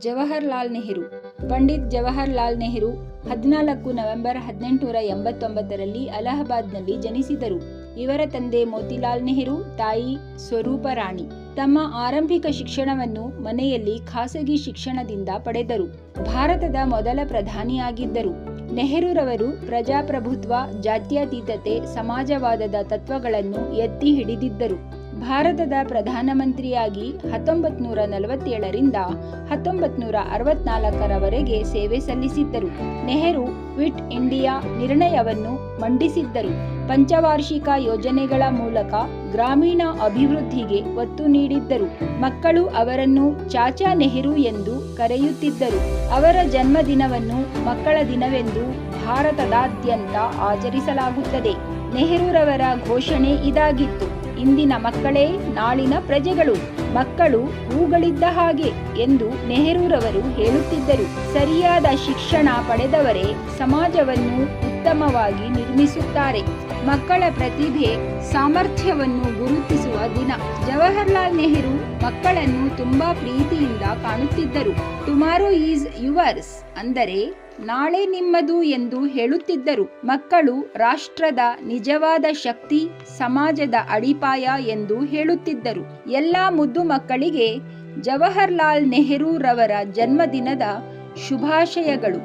Jawaharlal Nehru. Pandit Jawaharlal Nehru 14 November 1889ರಲ್ಲಿ ಅಲಹಾಬಾದ್ನಲ್ಲಿ ಜನಿಸಿದರು. ಇವರ ತಂದೆ ಮೋತಿಲಾಲ್ ನೆಹರು, ತಾಯಿ ಸ್ವರೂಪ ರಾಣಿ. ತಮ್ಮ ಆರಂಭಿಕ ಶಿಕ್ಷಣವನ್ನು ಮನೆಯಲ್ಲಿ ಖಾಸಗಿ ಶಿಕ್ಷಣದಿಂದ ಪಡೆದರು. ಭಾರತದ ಮೊದಲ ಪ್ರಧಾನಿಯಾಗಿದ್ದರು. ನೆಹರೂರವರು ಪ್ರಜಾಪ್ರಭುತ್ವ, ಜಾತ್ಯತೀತತೆ, ಸಮಾಜವಾದದ ತತ್ವಗಳನ್ನು ಎತ್ತಿ ಹಿಡಿದಿದ್ದರು. ಭಾರತದ ಪ್ರಧಾನಮಂತ್ರಿಯಾಗಿ 1947ರಿಂದ 1964ರವರೆಗೆ ಸೇವೆ ಸಲ್ಲಿಸಿದ್ದರು. ನೆಹರು ಕ್ವಿಟ್ ಇಂಡಿಯಾ ನಿರ್ಣಯವನ್ನು ಮಂಡಿಸಿದ್ದರು. ಪಂಚವಾರ್ಷಿಕ ಯೋಜನೆಗಳ ಮೂಲಕ ಗ್ರಾಮೀಣ ಅಭಿವೃದ್ಧಿಗೆ ಒತ್ತು ನೀಡಿದ್ದರು. ಮಕ್ಕಳು ಅವರನ್ನು ಚಾಚಾ ನೆಹರು ಎಂದು ಕರೆಯುತ್ತಿದ್ದರು. ಅವರ ಜನ್ಮದಿನವನ್ನು ಮಕ್ಕಳ ದಿನವೆಂದು ಭಾರತದಾದ್ಯಂತ ಆಚರಿಸಲಾಗುತ್ತದೆ. ನೆಹರೂರವರ ಘೋಷಣೆ ಇದಾಗಿತ್ತು: ಇಂದಿನ ಮಕ್ಕಳೇ ನಾಳಿನ ಪ್ರಜೆಗಳು, ಮಕ್ಕಳು ಹೂಗಳಿದ್ದ ಹಾಗೆ ಎಂದು ನೆಹರೂರವರು ಹೇಳುತ್ತಿದ್ದರು. ಸರಿಯಾದ ಶಿಕ್ಷಣ ಪಡೆದವರೇ ಸಮಾಜವನ್ನು ಉತ್ತಮವಾಗಿ ನಿರ್ಮಿಸುತ್ತಾರೆ. ಮಕ್ಕಳ ಪ್ರತಿಭೆ, ಸಾಮರ್ಥ್ಯವನ್ನು ಗುರುತಿಸುವ ದಿನ. ಜವಾಹರ್ಲಾಲ್ ನೆಹರು ಮಕ್ಕಳನ್ನು ತುಂಬಾ ಪ್ರೀತಿಯಿಂದ ಕಾಣುತ್ತಿದ್ದರು. ಟುಮಾರೋ ಈಸ್ ಯುವರ್ಸ್ ಅಂದರೆ ನಾಳೆ ನಿಮ್ಮದು ಎಂದು ಹೇಳುತ್ತಿದ್ದರು. ಮಕ್ಕಳು ರಾಷ್ಟ್ರದ ನಿಜವಾದ ಶಕ್ತಿ, ಸಮಾಜದ ಅಡಿಪಾಯ ಎಂದು ಹೇಳುತ್ತಿದ್ದರು. ಎಲ್ಲ ಮುದ್ದು ಮಕ್ಕಳಿಗೆ ಜವಾಹರ್ಲಾಲ್ ನೆಹರೂರವರ ಜನ್ಮದಿನದ ಶುಭಾಶಯಗಳು.